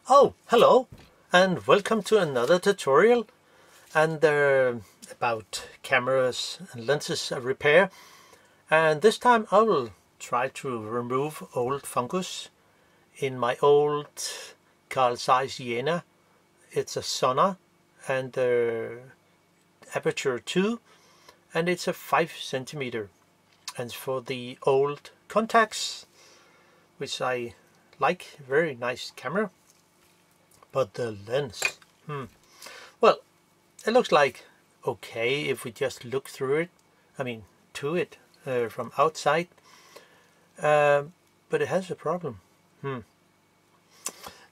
Oh, hello and welcome to another tutorial and about cameras and lenses repair. And this time I will try to remove old fungus in my old Carl Zeiss Jena. It's a Sonnar and aperture 2, and it's a 5 centimeter, and for the old Contax, which I like, very nice camera. But the lens, well, it looks like okay if we just look through it, to it from outside, but it has a problem.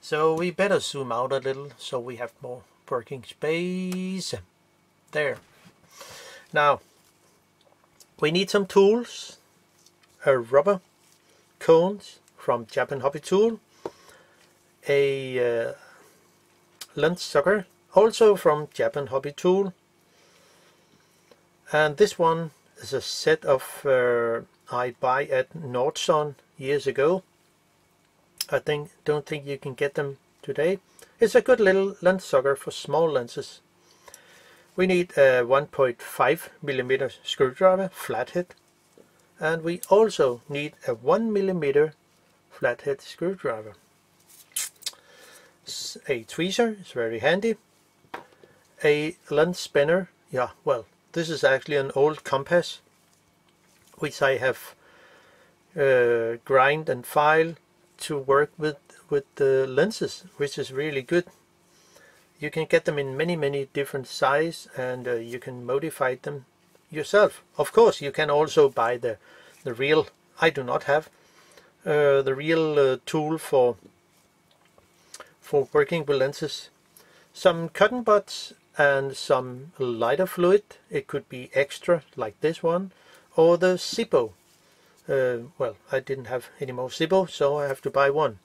So we better zoom out a little so we have more working space. There. Now, we need some tools, a rubber cones from Japan Hobby Tool, a lens sucker, also from Japan Hobby Tool, and this one is a set of I buy at Nordson years ago. Don't think you can get them today. It's a good little lens sucker for small lenses. We need a 1.5 millimeter screwdriver, flathead, and we also need a 1 millimeter flathead screwdriver. A tweezer is very handy. A lens spinner. Yeah, well, this is actually an old compass which I have grind and file to work with the lenses, which is really good. You can get them in many different sizes, and you can modify them yourself. Of course, you can also buy the real. I do not have the real tool for working with lenses. Some cotton buds and some lighter fluid. It could be extra like this one, or the Zippo. Well, I didn't have any more Zippo, so I have to buy one.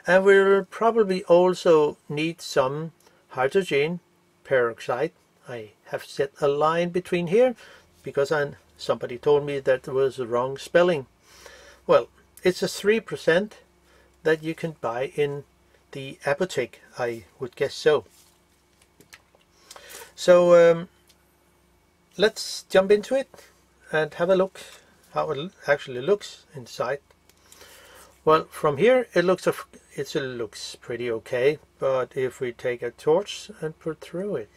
And we'll probably also need some hydrogen peroxide. I have set a line between here because somebody told me that was the wrong spelling. Well, it's a 3% that you can buy in the apotheke, I would guess so. So let's jump into it and have a look how it actually looks inside. Well, from here it looks pretty okay, but if we take a torch and put through it,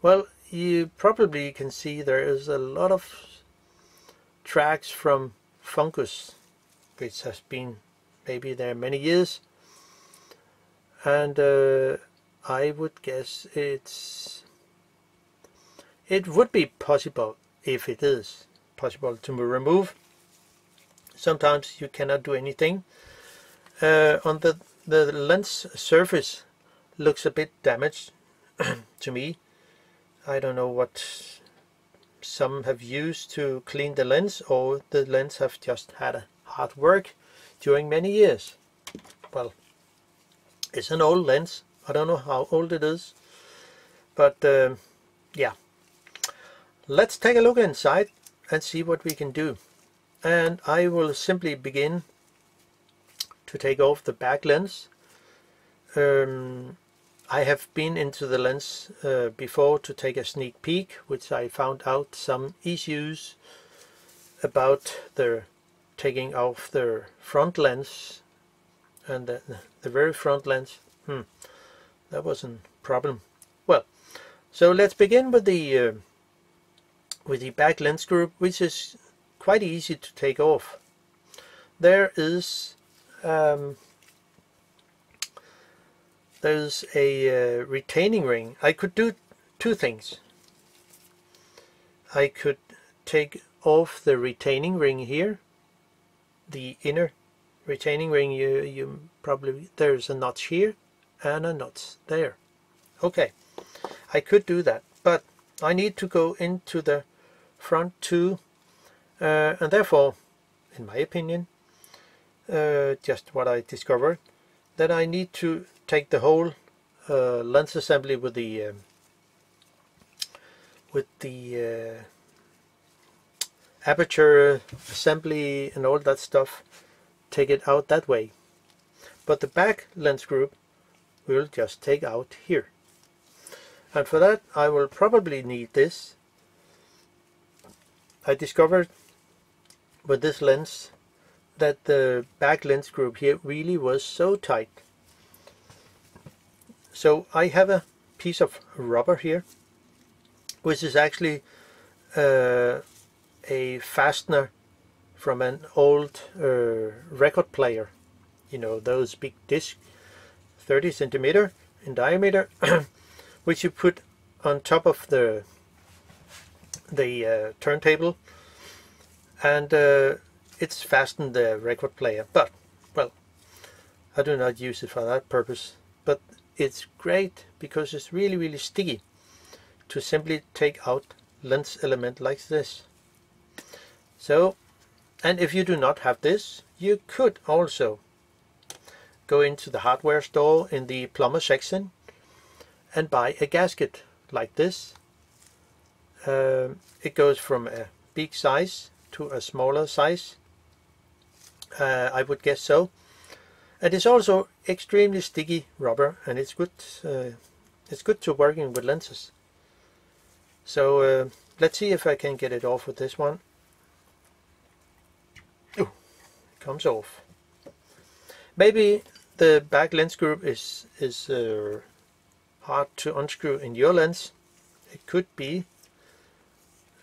well, you probably can see there is a lot of tracks from fungus, which has been maybe there many years, and I would guess it would be possible, if it is possible, to remove. Sometimes you cannot do anything. On the lens surface looks a bit damaged to me. I don't know what some have used to clean the lens, or the lens have just had a hard work during many years. Well, it's an old lens. I don't know how old it is, but yeah. Let's take a look inside and see what we can do. And I will simply begin to take off the back lens. I have been into the lens before to take a sneak peek, which I found out some issues about the taking off the front lens, and the very front lens. That was a problem. Well, so let's begin with the back lens group, which is quite easy to take off. There is there's a retaining ring. I could do two things. I could take off the retaining ring here, the inner retaining ring. You probably, there's a notch here and a notch there. Okay, I could do that, but I need to go into the front too, and therefore, in my opinion, just what I discovered, that I need to take the whole lens assembly with the aperture assembly and all that stuff, take it out that way. but the back lens group we'll just take out here. And for that I will probably need this. I discovered with this lens that the back lens group here really was so tight. So I have a piece of rubber here, which is actually a fastener from an old record player. You know, those big discs, 30 centimeter in diameter, which you put on top of the turntable, and it's fastened the record player. But, well, I do not use it for that purpose, but it's great because it's really sticky to simply take out lens element like this. So, and if you do not have this, you could also go into the hardware store in the plumber section and buy a gasket like this. It goes from a big size to a smaller size, I would guess so. And it's also extremely sticky rubber, and it's good to working with lenses. So let's see if I can get it off with this one. Ooh, it comes off. Maybe the back lens group is hard to unscrew in your lens. It could be.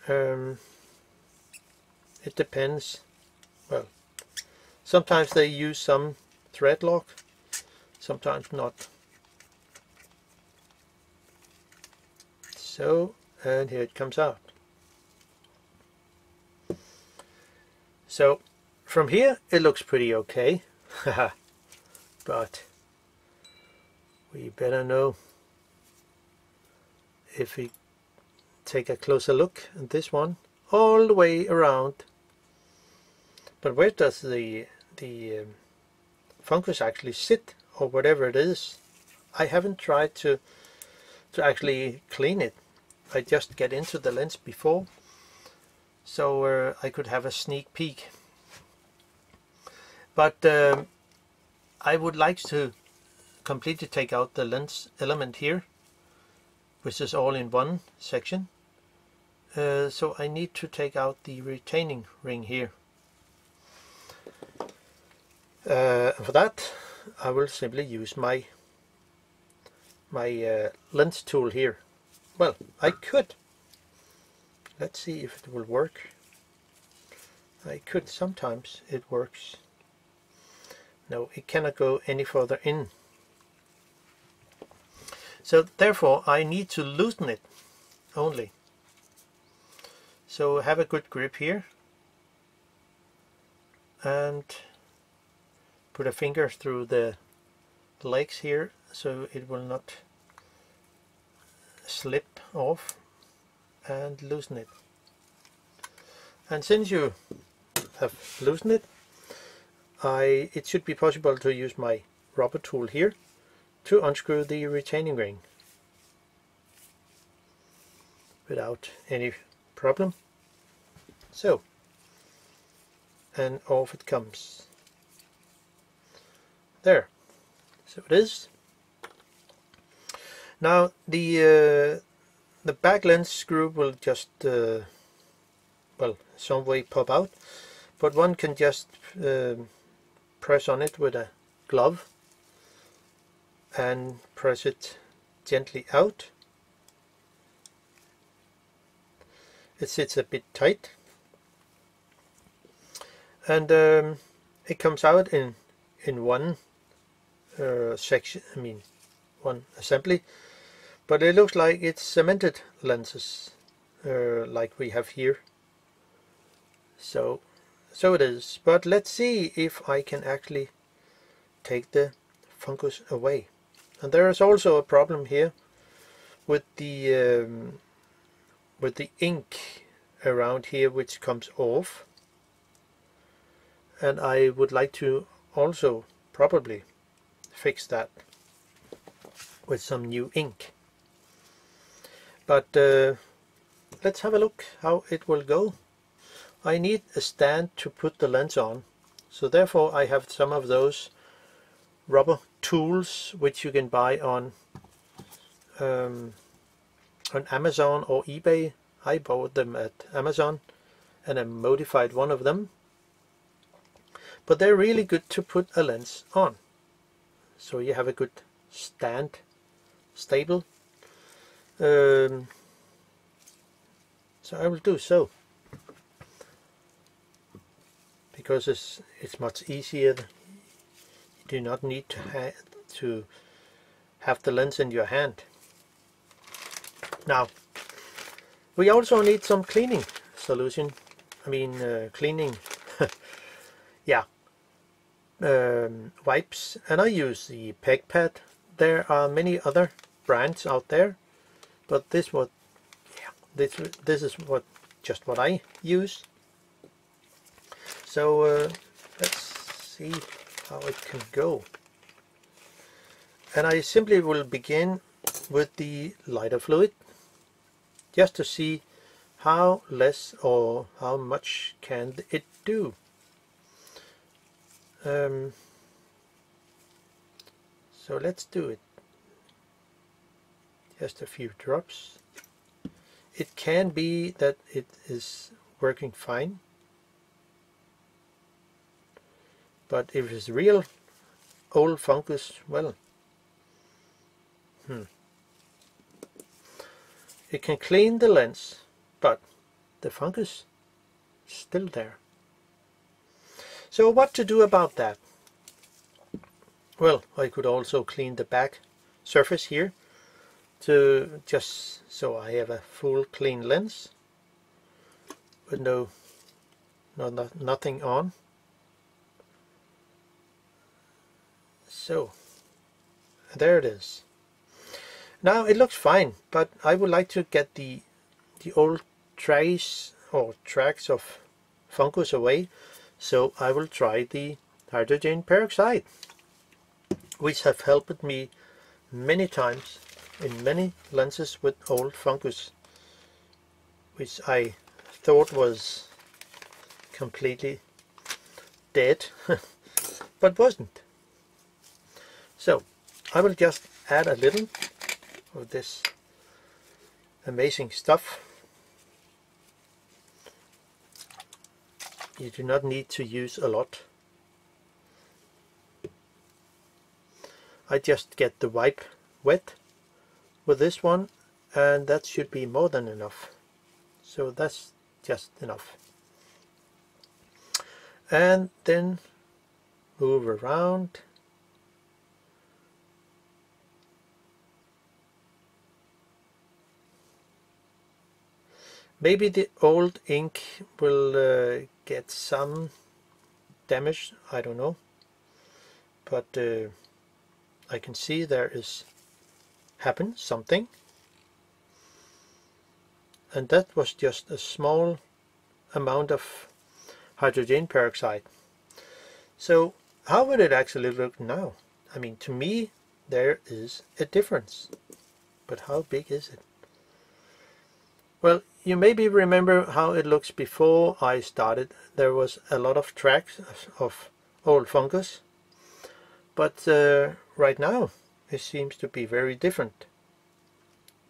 It depends. Well, sometimes they use some thread lock, sometimes not. So, and here it comes out. So from here it looks pretty okay. But we better know if we take a closer look at this one all the way around. But where does the Fungus actually sit, or whatever it is? I haven't tried to actually clean it. I just get into the lens before, so I could have a sneak peek. But I would like to completely take out the lens element here, which is all in one section. So I need to take out the retaining ring here. For that I will simply use my lens tool here. Well, I could. Let's see if it will work. I could. Sometimes it works. No, it cannot go any further in. So therefore I need to loosen it only. So have a good grip here and put a finger through the legs here so it will not slip off, and loosen it. And since you have loosened it, it should be possible to use my rubber tool here to unscrew the retaining ring without any problem. So, and off it comes. There. So it is. Now the back lens screw will just well, some way pop out, but one can just press on it with a glove and press it gently out. It sits a bit tight, and it comes out in one section, I mean one assembly, but it looks like it's cemented lenses like we have here. So it is, but let's see if I can actually take the Fungus away. And there is also a problem here with the ink around here, which comes off, and I would like to also probably fix that with some new ink. But let's have a look how it will go. I need a stand to put the lens on, so therefore I have some of those rubber tools which you can buy on Amazon or eBay. I bought them at Amazon and I modified one of them, but they're really good to put a lens on, so you have a good stable. So I will do so, because it's much easier. You do not need to have the lens in your hand. Now we also need some cleaning solution. I mean cleaning yeah, wipes, and I use the peg pad. There are many other brands out there, but this is just what I use. So let's see how it can go. And I simply will begin with the lighter fluid, just to see how less or how much can it do. So let's do it. Just a few drops. It can be that it is working fine, but if it's real old fungus, well, it can clean the lens, but the fungus is still there. So what to do about that? Well, I could also clean the back surface here, to just so I have a full clean lens with nothing on. So there it is. Now it looks fine, but I would like to get the old trace or tracks of fungus away, so I will try the hydrogen peroxide, which have helped me many times in many lenses with old fungus, which I thought was completely dead, but wasn't. So I will just add a little of this amazing stuff. You do not need to use a lot. I just get the wipe wet with this one, and that should be more than enough. So that's just enough. And then move around. Maybe the old ink will get some damage, I don't know, but I can see there is happened something, and that was just a small amount of hydrogen peroxide. So how would it actually look now? I mean, to me there is a difference, but how big is it? Well, you maybe remember how it looks before I started. There was a lot of tracks of old fungus, but right now it seems to be very different.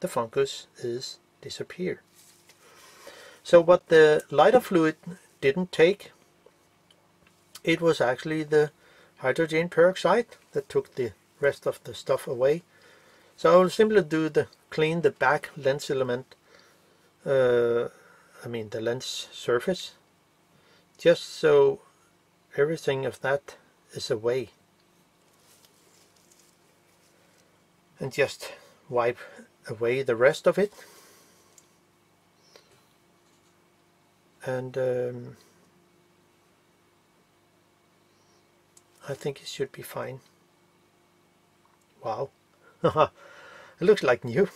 The fungus is disappeared. So what the lighter fluid didn't take, it was actually the hydrogen peroxide that took the rest of the stuff away. So I will simply clean the back lens element, I mean the lens surface, just so everything of that is away, and just wipe away the rest of it, and I think it should be fine. Wow. It looks like new.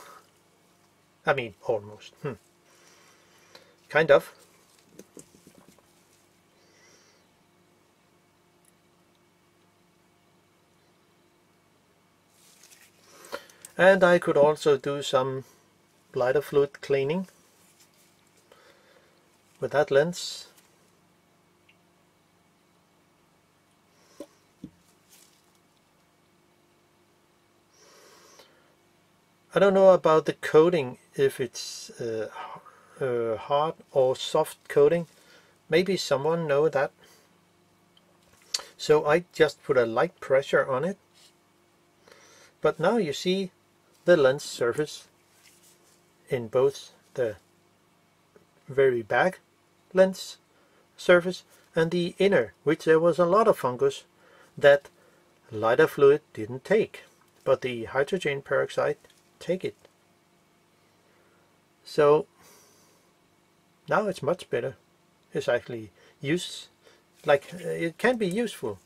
I mean, almost. Kind of. And I could also do some lighter fluid cleaning with that lens. I don't know about the coating, if it's hard or soft coating. Maybe someone know that. So I just put a light pressure on it. But now you see the lens surface in both the very back lens surface and the inner, which there was a lot of fungus that lighter fluid didn't take, but the hydrogen peroxide take it. So now it's much better. It's actually it can be useful,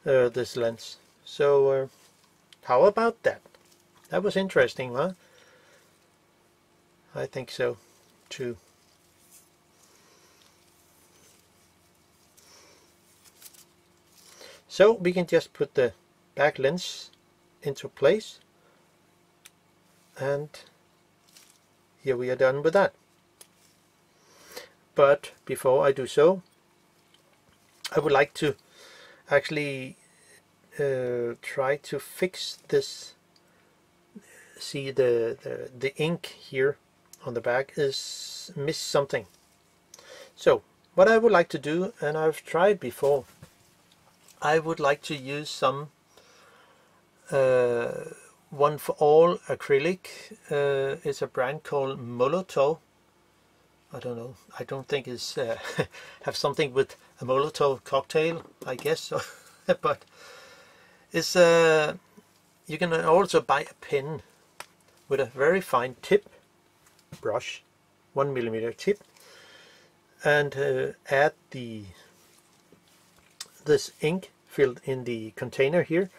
this lens. So how about that? That was interesting, huh? I think so too. So we can just put the back lens into place, and here we are done with that. But before I do so, I would like to actually try to fix this. See, the ink here on the back is missed something. So what I would like to do, and I've tried before, I would like to use some one for all acrylic. It's a brand called Molotov. I don't know. I don't think it's have something with a Molotov cocktail, I guess. But it's you can also buy a pen with a very fine tip brush, 1mm tip, and add this ink filled in the container here,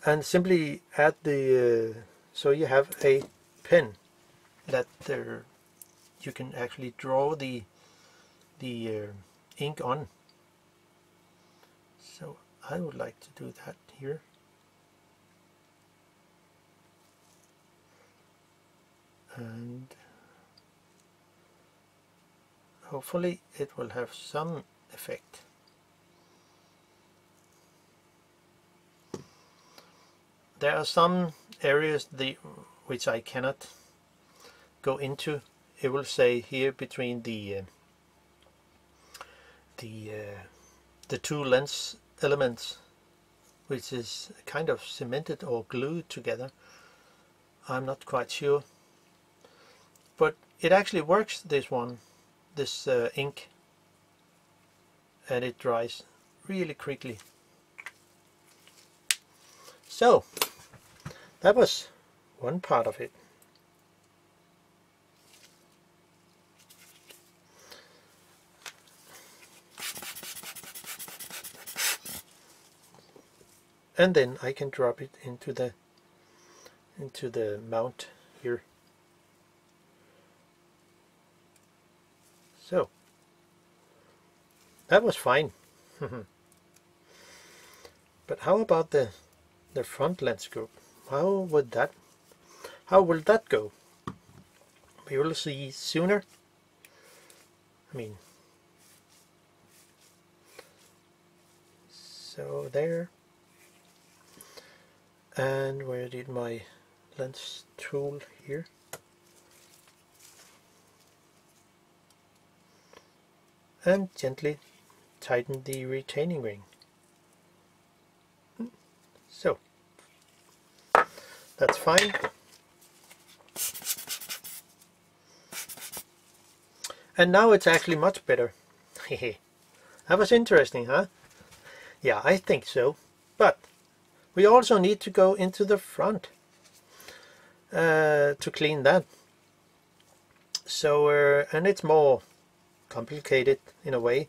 and simply add the so you have a pen that you can actually draw the ink on. So I would like to do that here. And hopefully it will have some effect. There are some areas which I cannot go into. It will say here between the two lens elements, which is kind of cemented or glued together. I'm not quite sure, but it actually works, this ink, and it dries really quickly. So that was one part of it. And then I can drop it into the mount here. So that was fine. But how about the front lens scope? How will that go? We will see sooner. I mean, so there. And where did my lens tool here? And gently tighten the retaining ring. So that's fine. And now it's actually much better. That was interesting, huh? Yeah, I think so. But we also need to go into the front to clean that. So and it's more complicated in a way,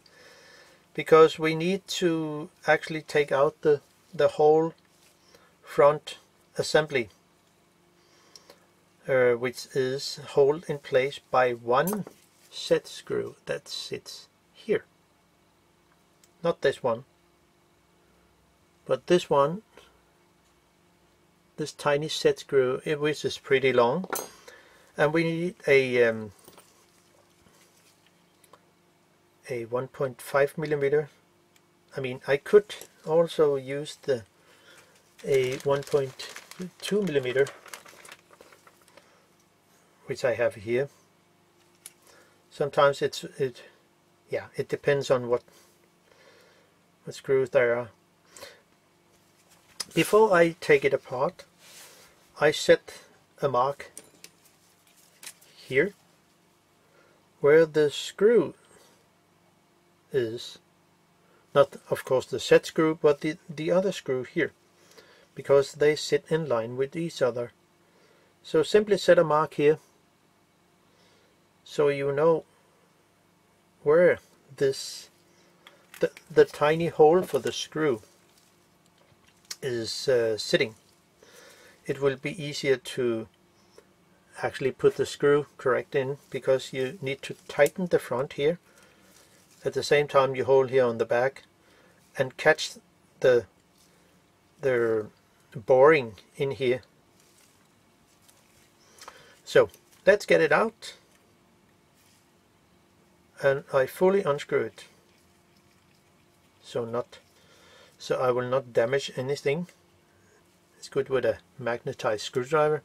because we need to actually take out the whole front assembly, which is held in place by one set screw that sits here. Not this one, but this one, this tiny set screw, which is pretty long, and we need a 1.5mm. I mean, I could also use a 1.2mm, which I have here. Sometimes it depends on what screws there are. Before I take it apart, I set a mark here where the screw is. Not of course the set screw, but the other screw here, because they sit in line with each other. So simply set a mark here so you know where this the tiny hole for the screw is sitting. It will be easier to actually put the screw correct in, because you need to tighten the front here. At the same time you hold here on the back and catch the boring in here. So let's get it out, and I fully unscrew it, so I will not damage anything. It's good with a magnetized screwdriver.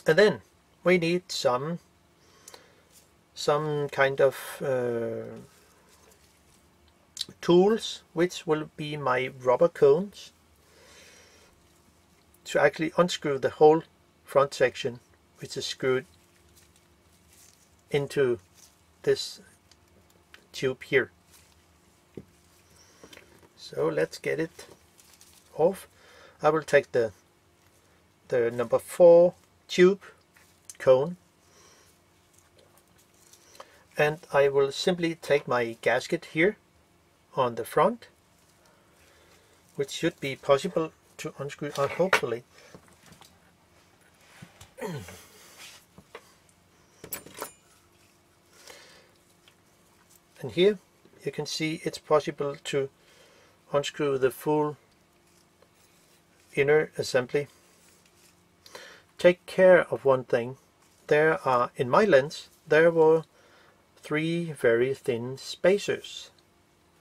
And then we need some kind of tools, which will be my rubber cones, to actually unscrew the whole front section, which is screwed into this tube here. So let's get it off. I will take the number 4 tube cone, and I will simply take my gasket here on the front, which should be possible to unscrew, hopefully. And here you can see it's possible to unscrew the full inner assembly. Take care of one thing. There are, in my lens, there were 3 very thin spacers.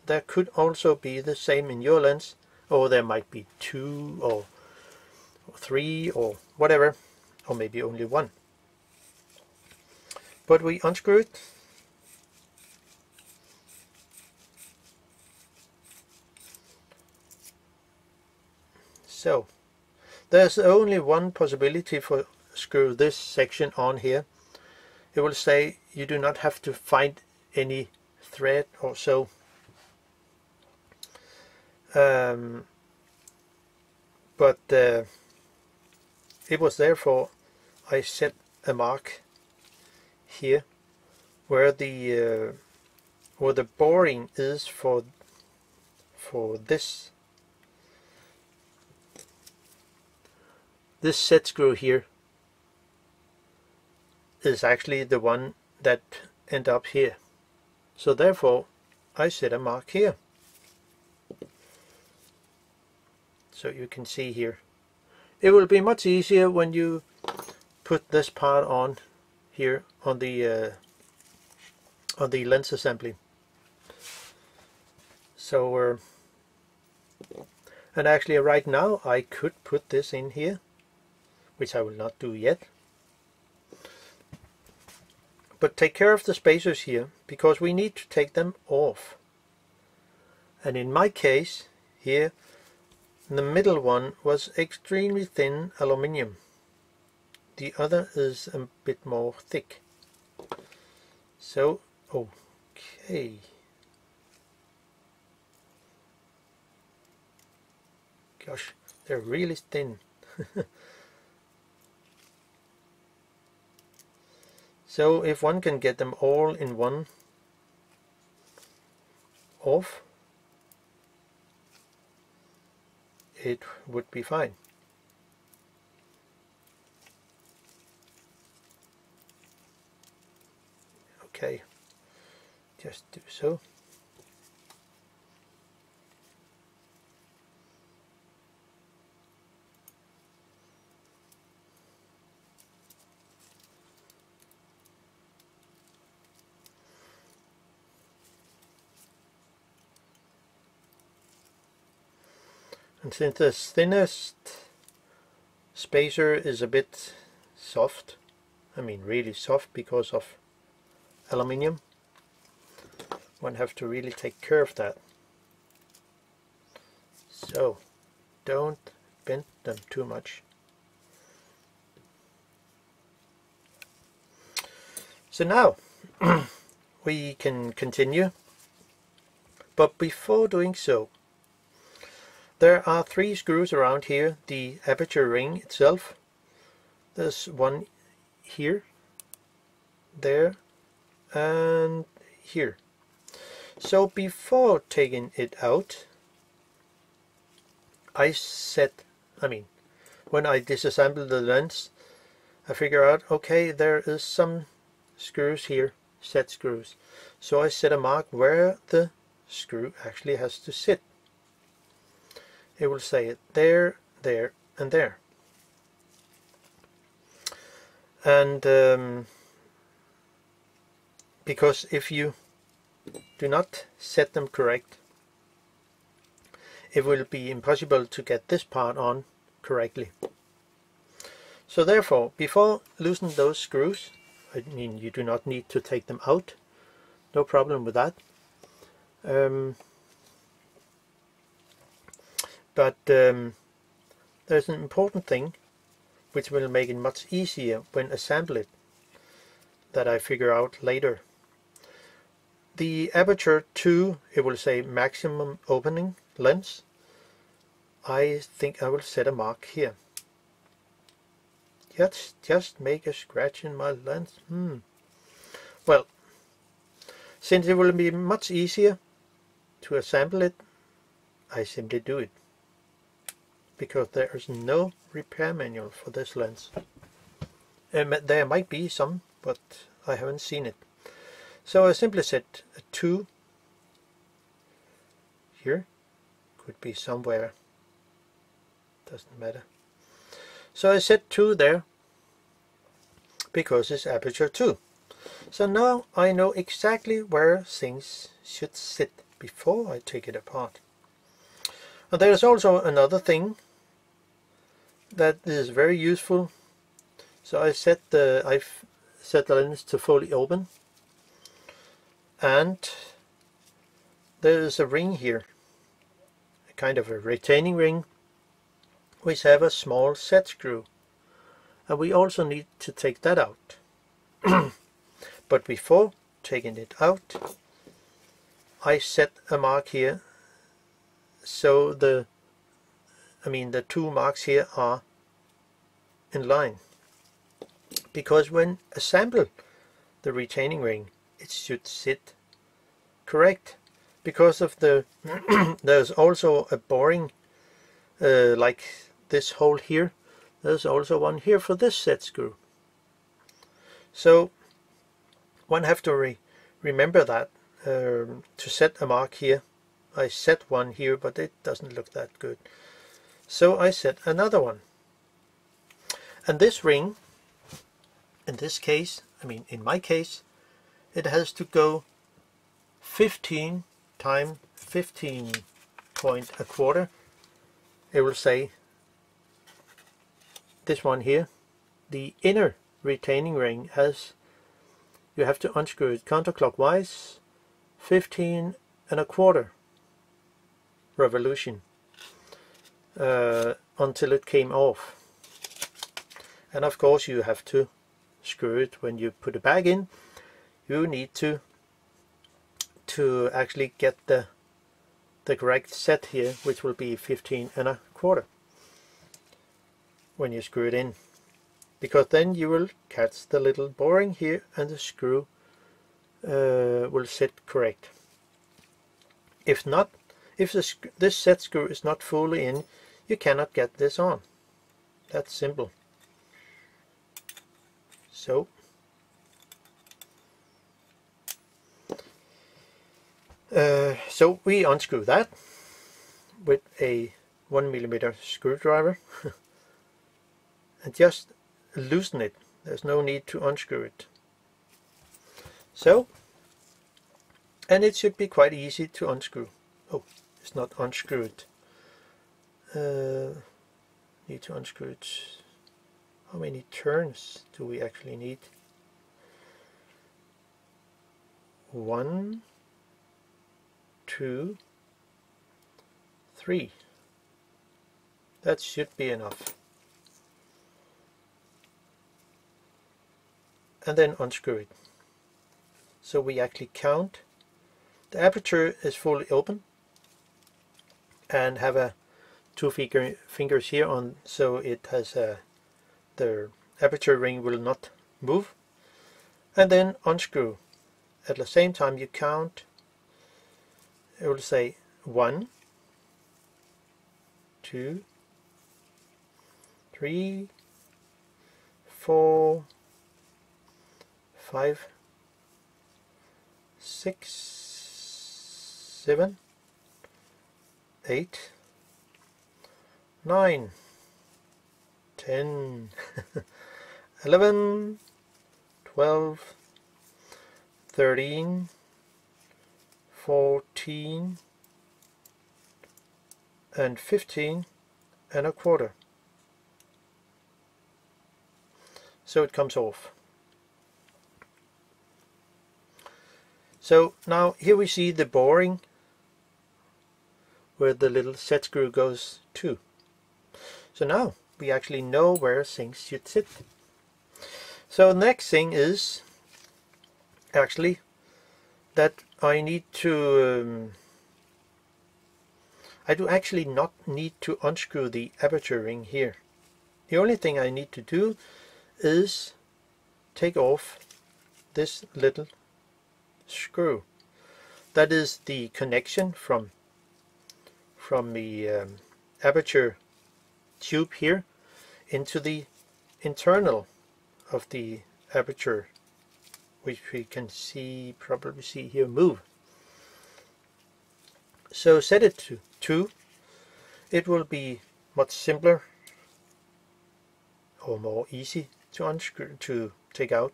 There could also be the same in your lens, or there might be 2 or 3 or whatever, or maybe only 1. But we unscrew it. So there's only one possibility for screw this section on here. It will say you do not have to find any thread or so. But it was therefore I set a mark here where the boring is for this set screw here is actually the one that end up here. So therefore I set a mark here. So you can see here. It will be much easier when you put this part on here on the lens assembly. So and actually right now I could put this in here, which I will not do yet. But take care of the spacers here, because we need to take them off. And in my case here, the middle one was extremely thin aluminium. The other is a bit more thick. So, okay. Gosh, they're really thin. So if one can get them all in one off, it would be fine. Okay, just do so. And since the thinnest spacer is a bit soft, I mean really soft because of aluminium, one have to really take care of that. So don't bend them too much. So now we can continue, but before doing so, there are 3 screws around here. The aperture ring itself, there's one here, there, and here. So before taking it out, when I disassemble the lens, I figure out, okay, there is some screws here, set screws. So I set a mark where the screw actually has to sit. It will say it there, there, and there. And because if you do not set them correct, it will be impossible to get this part on correctly. So therefore, before loosening those screws, I mean, you do not need to take them out, no problem with that. But there's an important thing which will make it much easier when assemble it, that I figure out later. The aperture 2, it will say maximum opening lens. I think I will set a mark here. Just make a scratch in my lens. Well, since it will be much easier to assemble it, I simply do it, because there is no repair manual for this lens. There might be some, but I haven't seen it. So I simply set a 2 here, could be somewhere, doesn't matter. So I set 2 there because it's aperture 2. So now I know exactly where things should sit before I take it apart. And there is also another thing that is very useful. So I've set the lens to fully open, and there is a ring here, a kind of a retaining ring, which have a small set screw, and we also need to take that out. But before taking it out, I set a mark here, so the 2 marks here are in line, because when assemble the retaining ring, it should sit correct, because of the there's also a boring like this hole here. There's also one here for this set screw. So one have to remember that to set a mark here. I set one here, but it doesn't look that good, so I set another one. And this ring, in this case, in my case, it has to go 15 times 15.25. It will say this one here, the inner retaining ring you have to unscrew it counterclockwise 15.25 revolution until it came off. And of course you have to screw it when you put it back in. You need to actually get the correct set here, which will be 15.25 when you screw it in, because then you will catch the little boring here and the screw will sit correct. If not, if this set screw is not fully in, you cannot get this on. That's simple. So we unscrew that with a 1mm screwdriver and just loosen it. There's no need to unscrew it. So, and it should be quite easy to unscrew. Oh, it's not unscrewed. Need to unscrew it. How many turns do we actually need? 1, 2, 3. That should be enough. And then unscrew it. So we actually count. The aperture is fully open and have a two fingers here on, so it has the aperture ring will not move. And then unscrew. At the same time you count. It will say 1, 2, 3, 4, 5, 6, 7, 8, 9, 10, 11, 12, 13, 14, and 15 and a quarter. So it comes off. So now here we see the boring where the little set screw goes to. So now we actually know where things should sit. So the next thing is actually that I need to I do actually not need to unscrew the aperture ring here. The only thing I need to do is take off this little screw. That is the connection from the aperture tube here into the internal of the aperture, which we can see, probably see here, move. So set it to 2. It will be much simpler or more easy to unscrew, to take out.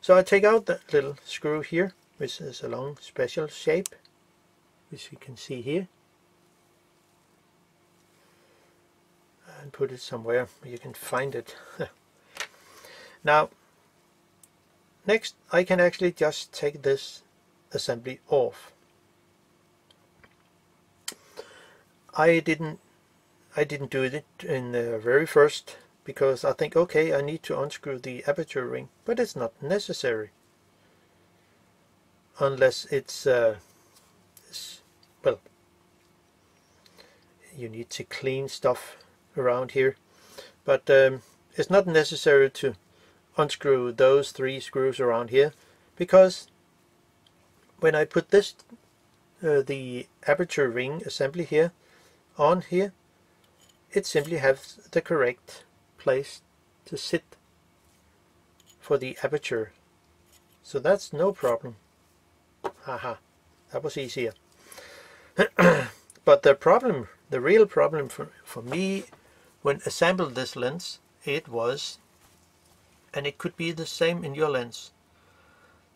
So I take out that little screw here, which is a long special shape, which you can see here, and put it somewhere where you can find it. Now next I can actually just take this assembly off. I didn't do it in the very first, because I think, okay, I need to unscrew the aperture ring, but it's not necessary unless it's well, you need to clean stuff around here, but it's not necessary to unscrew those 3 screws around here, because when I put this the aperture ring assembly here on here, it simply has the correct place to sit for the aperture, so that's no problem. Haha, that was easier. But the real problem for me when assembled this lens, it was, and it could be the same in your lens,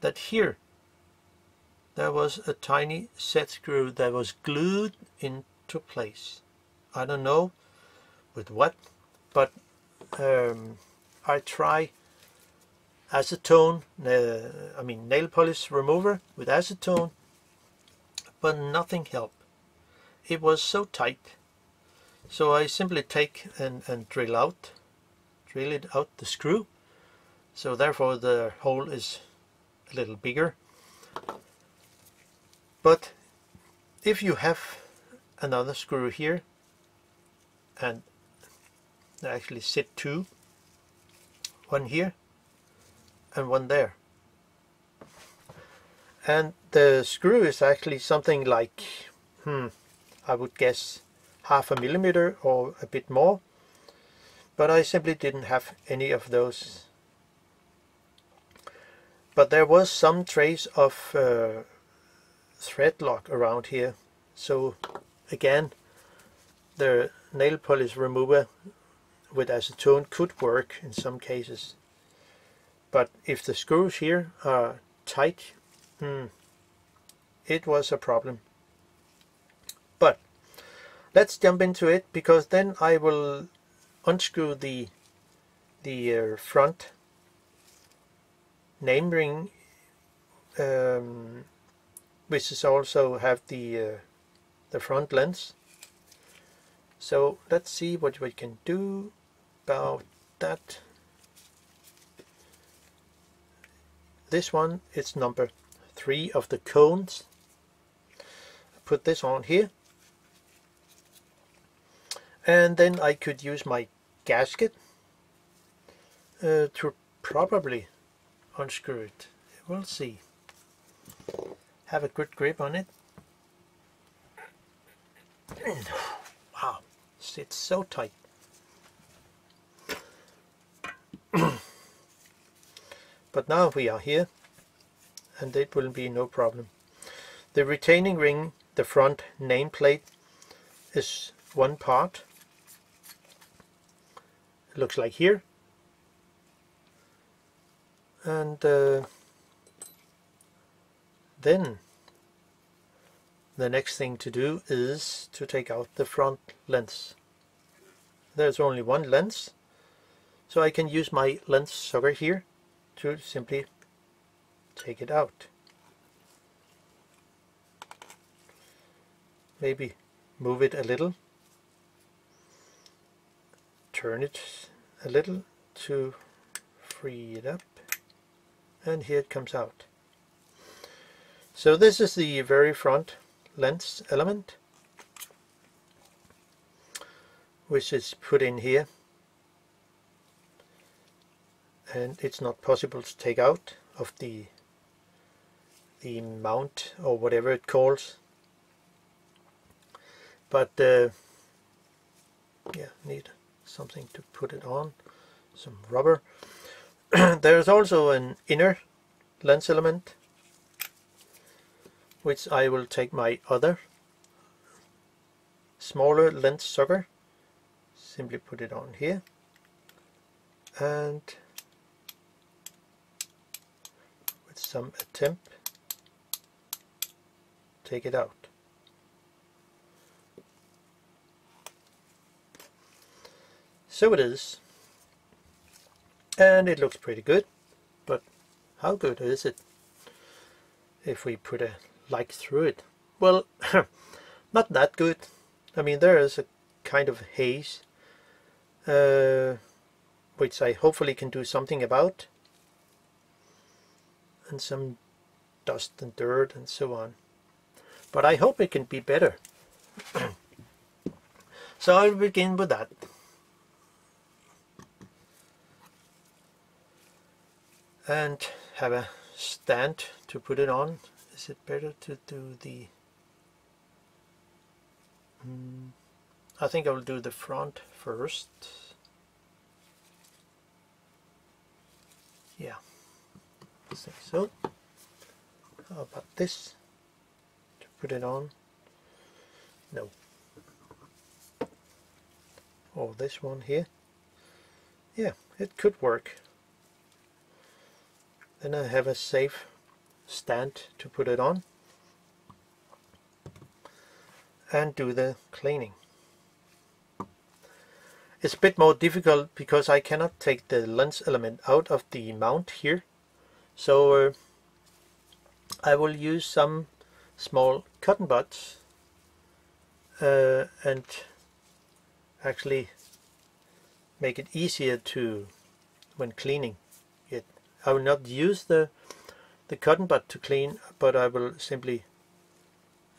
that here there was a tiny set screw that was glued into place. I don't know with what, but I try acetone, nail polish remover with acetone, but nothing helped. It was so tight. So I simply take and drill it out the screw. So therefore the hole is a little bigger. But if you have another screw here, and they actually sit 2, one here and one there, and the screw is actually something like I would guess 0.5 millimeter or a bit more, but I simply didn't have any of those. But there was some trace of thread lock around here, so again the nail polish remover with acetone could work in some cases. But if the screws here are tight, it was a problem. But let's jump into it, because then I will unscrew the front name ring, which is also have the front lens. So let's see what we can do about that. This one, it's number 3 of the cones. Put this on here, and then I could use my gasket to probably unscrew it. We'll see. Have a good grip on it. Wow, it's so tight. But now we are here, and it will be no problem. The retaining ring, the front nameplate, is one part. It looks like here. And then the next thing to do is to take out the front lens. There's only one lens, so I can use my lens sucker here to simply take it out. Maybe move it a little, turn it a little to free it up, and here it comes out. So this is the very front lens element, which is put in here, and it's not possible to take out of the mount or whatever it calls. But yeah, need something to put it on, some rubber. There's also an inner lens element, which I will take my other smaller lens sucker, simply put it on here, and with some attempt take it out. So it is, and it looks pretty good, but how good is it if we put a light through it? Well, not that good. I mean, there is a kind of haze, which I hopefully can do something about, and some dust and dirt and so on. But I hope it can be better. So I'll begin with that. And have a stand to put it on. Is it better to do the... I think I will do the front first. Yeah, I think so. How about this? To put it on? No. Or this one here? Yeah, it could work. Then I have a safe stand to put it on and do the cleaning. It's a bit more difficult because I cannot take the lens element out of the mount here, so I will use some small cotton buds and actually make it easier to when cleaning it. I will not use the cotton bud to clean, but I will simply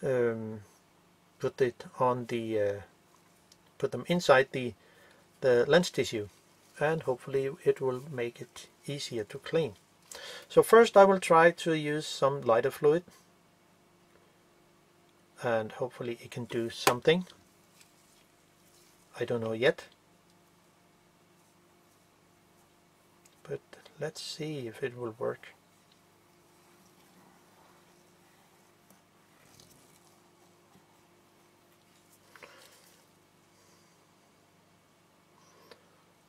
put it on the put them inside the lens tissue, and hopefully it will make it easier to clean. So first I will try to use some lighter fluid, and hopefully it can do something. I don't know yet, but let's see if it will work.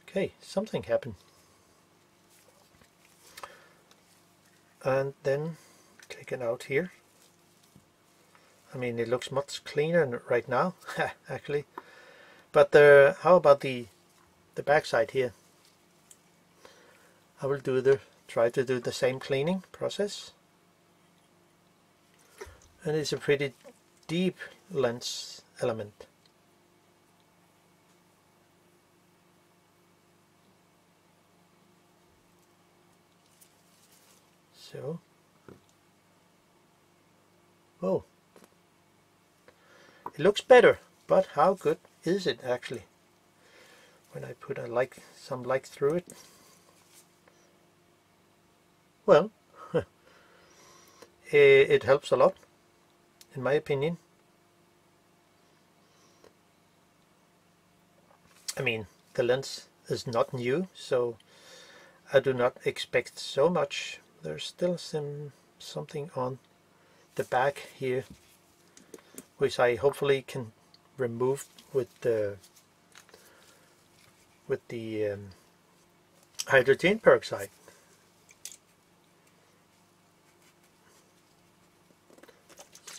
Okay, something happened. And then take it out here I mean, it looks much cleaner right now, actually. But how about the back side here? I will try to do the same cleaning process. And it's a pretty deep lens element. So, oh, it looks better, but how good is it actually? When I put some light through it, well, it helps a lot, in my opinion. I mean, the lens is not new, so I do not expect so much. There's still something on the back here, which I hopefully can remove with the hydrogen peroxide.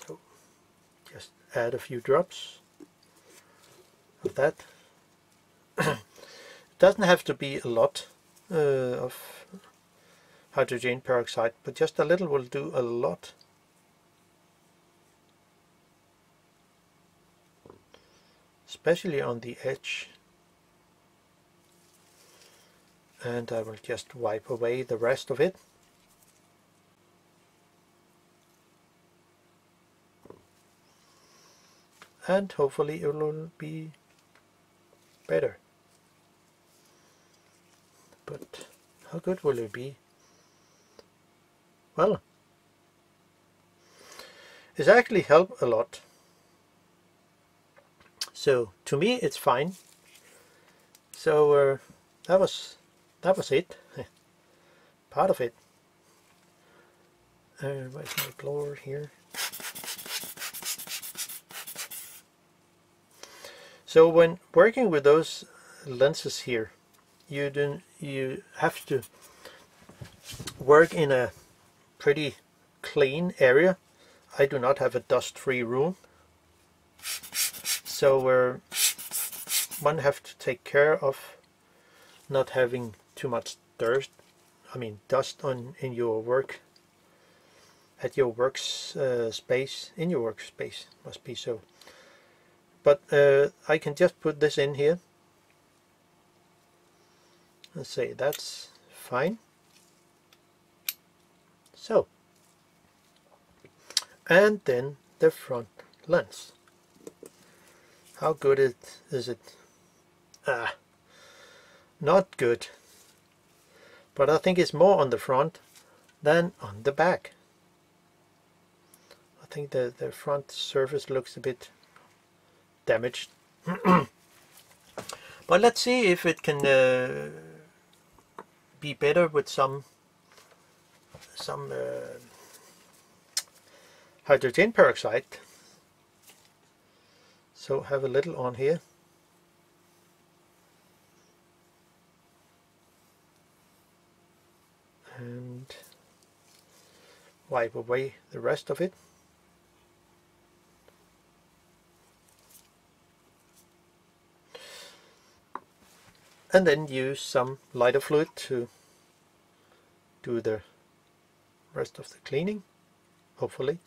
So just add a few drops of that. It doesn't have to be a lot of hydrogen peroxide, but just a little will do a lot. Especially on the edge. And I will just wipe away the rest of it. And hopefully it will be better. But how good will it be? Well, it's actually helped a lot. So to me it's fine. So that was it. Part of it. Where's my blower here? So when working with those lenses here, you have to work in a pretty clean area. I do not have a dust-free room, so one have to take care of not having too much dust in your work, at your space, in your workspace, must be so. But I can just put this in here. Let's say that's fine. So, and then the front lens. How good is it? Not good. But I think it's more on the front than on the back. I think the front surface looks a bit damaged. But let's see if it can be better with some hydrogen peroxide. So have a little on here. And wipe away the rest of it. And then use some lighter fluid to do the rest of the cleaning, hopefully.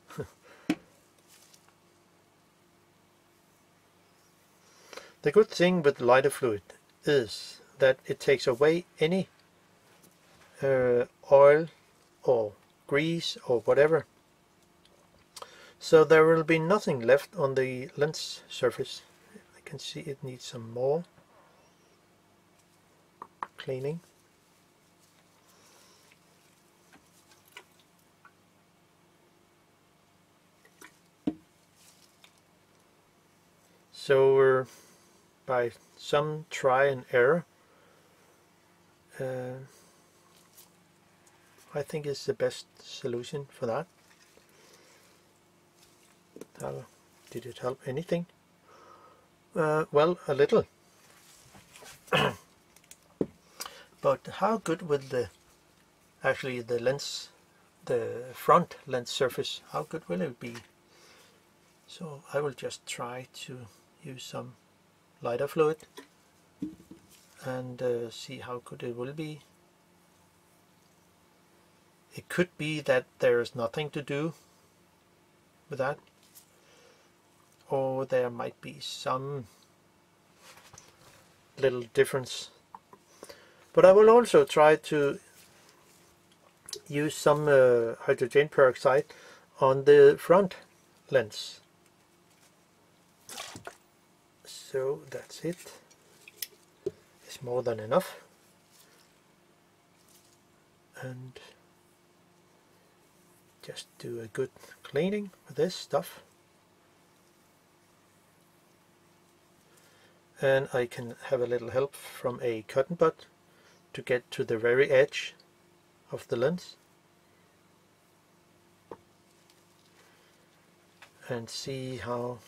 The good thing with lighter fluid is that it takes away any oil or grease or whatever. So there will be nothing left on the lens surface. I can see it needs some more cleaning. So by some try and error, I think it's the best solution for that. How did it help anything? Well, a little. But how good will the front lens surface, how good will it be? So I will just try to use some lighter fluid and see how good it will be. It could be that there's nothing to do with that, or there might be some little difference. But I will also try to use some hydrogen peroxide on the front lens. So that's it. It's more than enough. And just do a good cleaning with this stuff. And I can have a little help from a cotton bud to get to the very edge of the lens and see how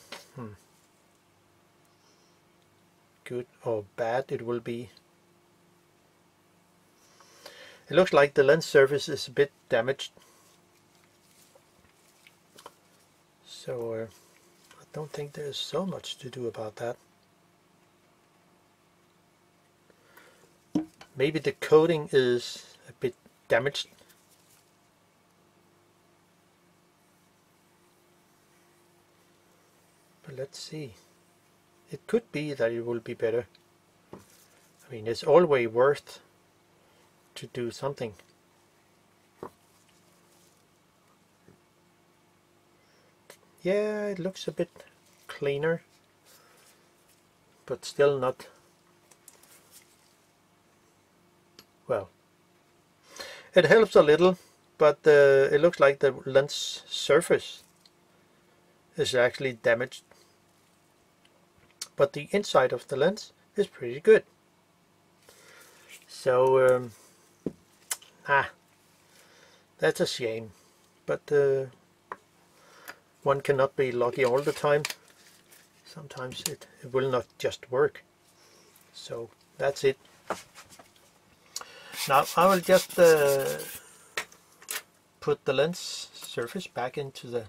good or bad it will be. It looks like the lens surface is a bit damaged, so I don't think there's so much to do about that. Maybe the coating is a bit damaged. But let's see. It could be that it will be better. I mean, it's always worth to do something. Yeah, it looks a bit cleaner, but still not. Well, it helps a little, but it looks like the lens surface is actually damaged. But the inside of the lens is pretty good. So, that's a shame. But one cannot be lucky all the time. Sometimes it will not just work. So that's it. Now I will just put the lens surface back into the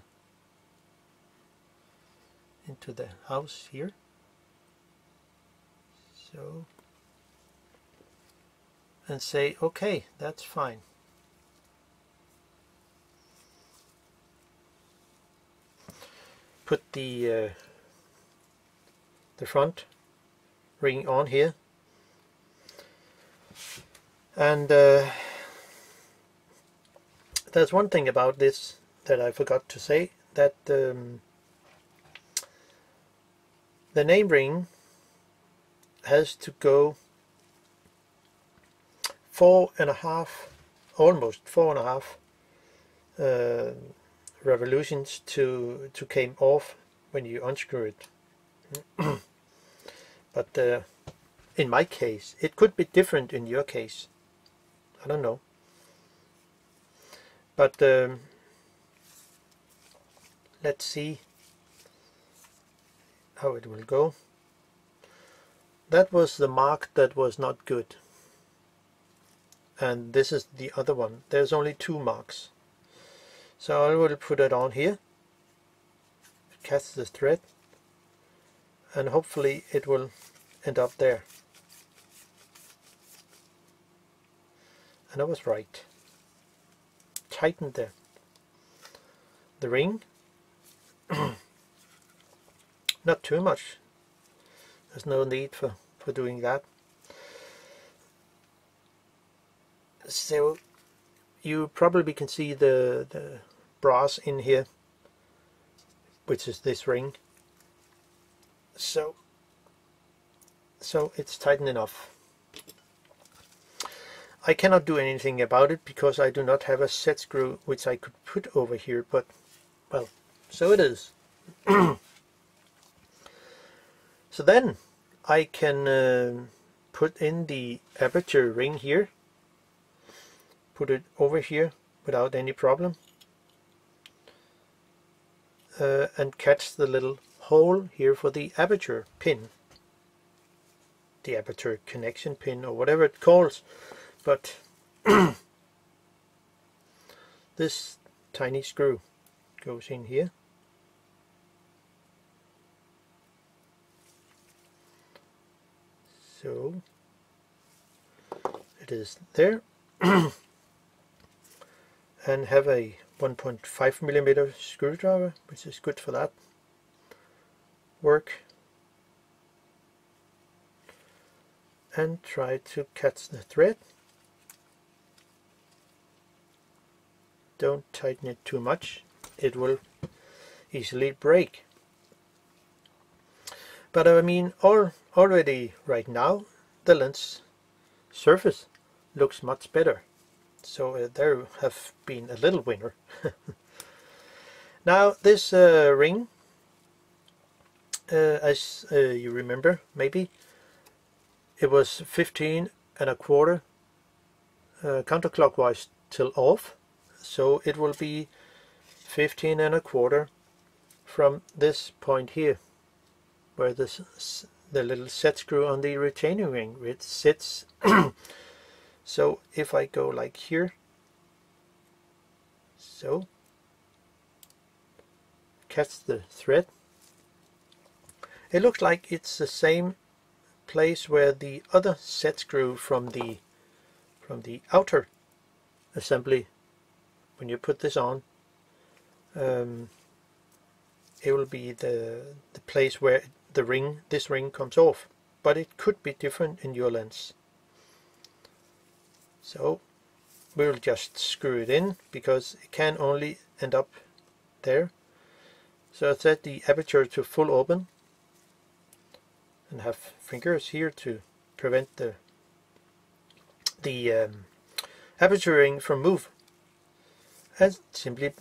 house here. So, and say okay, that's fine. Put the front ring on here, and there's one thing about this that I forgot to say, that the name ring has to go 4.5, almost 4.5 revolutions to came off when you unscrew it. But in my case, it could be different in your case. I don't know. But let's see how it will go. That was the mark that was not good. And this is the other one. There's only 2 marks. So I will put it on here, catch the thread, and hopefully it will end up there. And I was right. Tighten the ring. Not too much. There's no need for doing that. So you probably can see the brass in here, which is this ring. So it's tight enough. I cannot do anything about it because I do not have a set screw which I could put over here, but well, so it is. So then I can put in the aperture ring here, put it over here without any problem, and catch the little hole here for the aperture pin, the aperture connection pin, or whatever it calls. But this tiny screw goes in here, So it is there. And have a 1.5 millimeter screwdriver, which is good for that work. And try to catch the thread. Don't tighten it too much, it will easily break. But I mean, already right now the lens surface looks much better. So there have been a little winner. Now this ring, as you remember maybe, it was 15.25 counterclockwise till off. So it will be 15.25 from this point here, where the little set screw on the retaining ring it sits. So if I go like here, so catch the thread, it looks like it's the same place where the other set screw from the outer assembly, when you put this on, it will be the place where this ring comes off, but it could be different in your lens. So we'll just screw it in, because it can only end up there. So I set the aperture to full open and have fingers here to prevent the aperture ring from move, and simply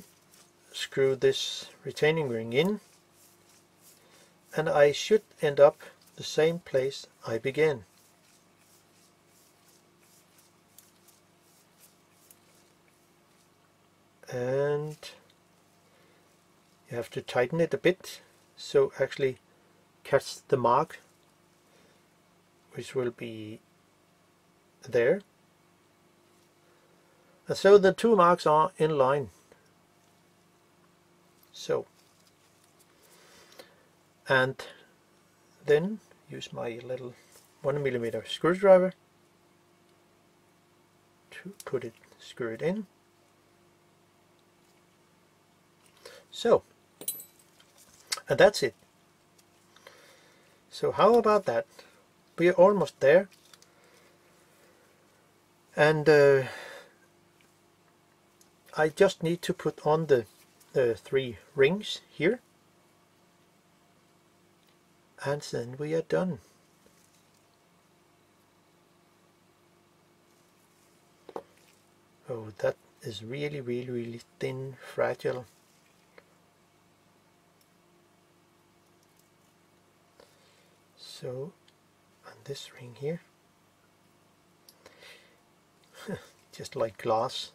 screw this retaining ring in, and I should end up the same place I began. And you have to tighten it a bit, so actually catch the mark, which will be there. And so the two marks are in line. So, and then use my little 1 millimeter screwdriver to screw it in. So, and that's it. So how about that? We are almost there. And I just need to put on the 3 rings here, and then we are done. Oh, that is really, really, really thin, fragile. So on this ring here, just like glass.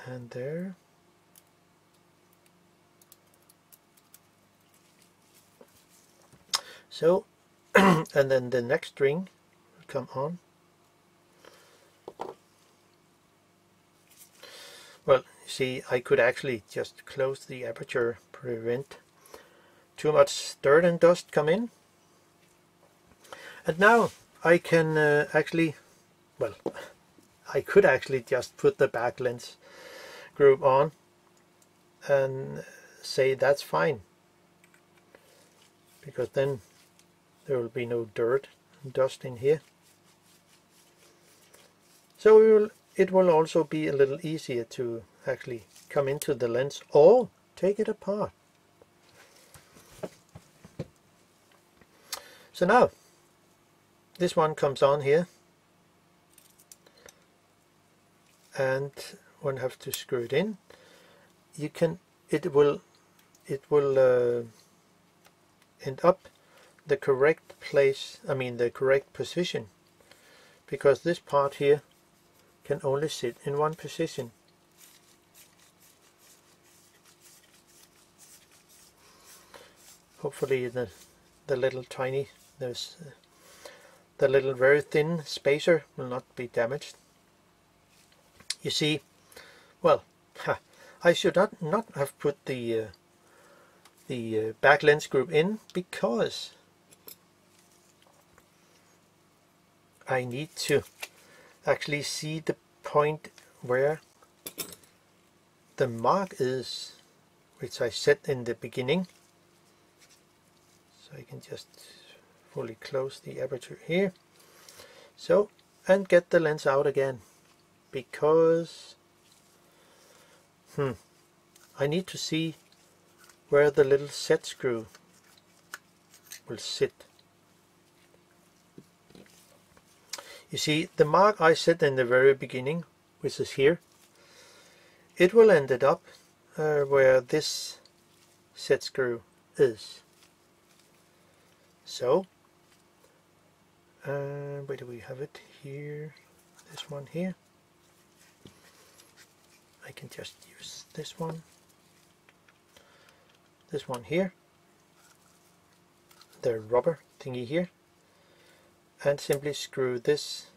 And there. So, and then the next ring will come on. Well, see, I could actually just close the aperture, prevent too much dirt and dust come in. And now I can actually, well, I could actually just put the back lens group on and say that's fine, because then there will be no dirt and dust in here. So it will also be a little easier to actually come into the lens or take it apart. So now this one comes on here, and one have to screw it in. You can, it will end up the correct place, I mean the correct position, because this part here can only sit in one position. Hopefully the little tiny, the little very thin spacer will not be damaged. You see, well, I should not have put the back lens group in, because I need to actually see the point where the mark is, which I set in the beginning. So I can just fully close the aperture here. So, and get the lens out again, because I need to see where the little set screw will sit. You see, the mark I set in the very beginning, which is here, it will end up where this set screw is. So, where do we have it? Here, this one here. I can just use this one here, the rubber thingy here, and simply screw this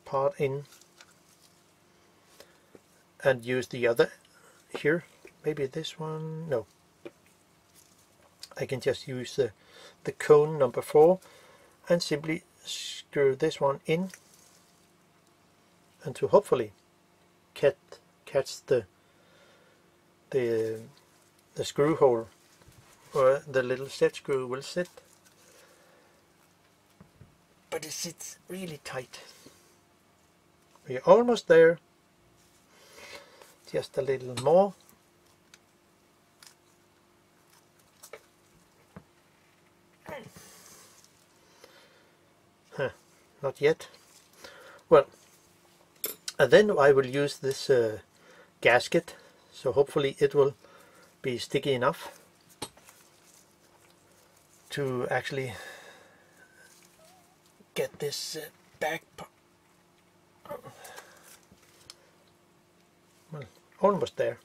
part in, and use the other here, maybe this one, no, I can just use the cone number 4 and simply screw this one in, and to hopefully catch the screw hole where the little set screw will sit. But it sits really tight. We're almost there. Just a little more. Not yet. Well, and then I will use this gasket, so hopefully it will be sticky enough to actually get this back part. Well, almost there.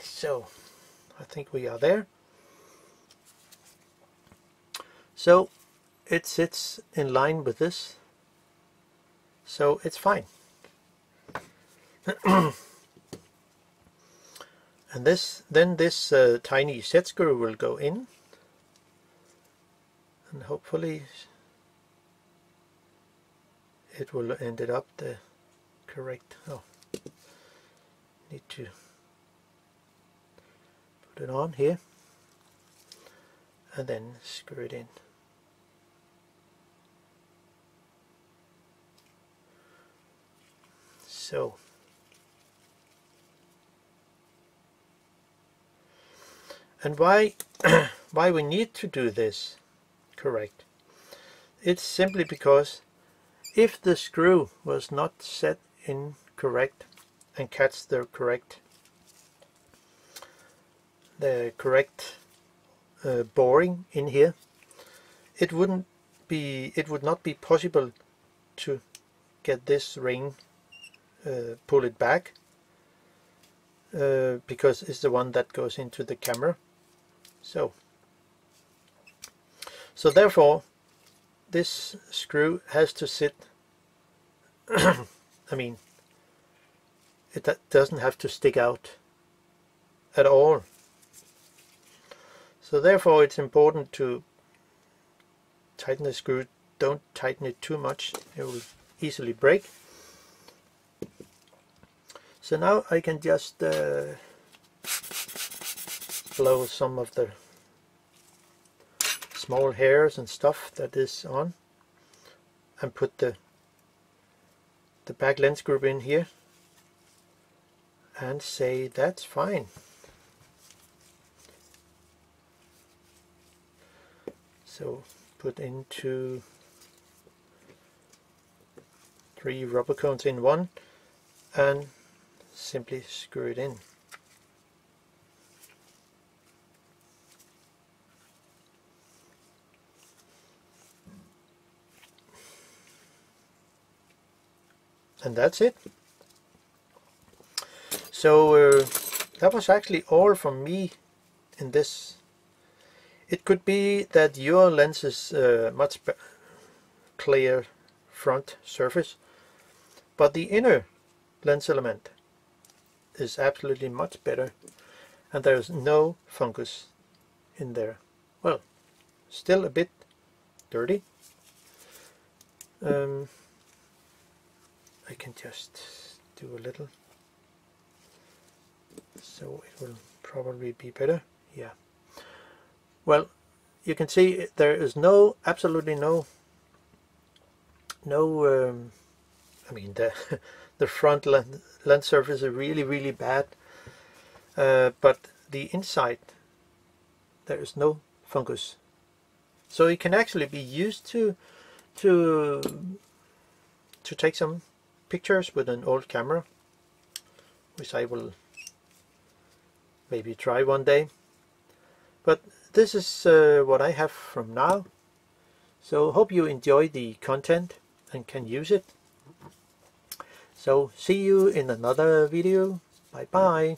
So I think we are there. So it sits in line with this, so it's fine. And this tiny set screw will go in, and hopefully it will end it up the correct. Oh, need to put it on here and then screw it in. So and why we need to do this correct? It's simply because if the screw was not set in correct and catch the correct boring in here, it would not be possible to get this ring, pull it back, because it's the one that goes into the camera. So therefore this screw has to sit I mean, it doesn't have to stick out at all. So therefore it's important to tighten the screw. Don't tighten it too much, it will easily break. So now I can just blow some of the small hairs and stuff that is on, and put the back lens group in here and say that's fine. So put into 3 rubber cones in one and simply screw it in. And that's it. So that was actually all from me in this. It could be that your lens is much clear front surface, but the inner lens element is absolutely much better, and there's no fungus in there. Well, still a bit dirty. I can just do a little, so it will probably be better. Yeah. Well, you can see there is absolutely no. I mean, the front lens surface is really bad, but the inside there is no fungus, so it can actually be used to take some pictures with an old camera, which I will maybe try one day. But this is what I have from now. So hope you enjoy the content and can use it. So see you in another video. Bye bye.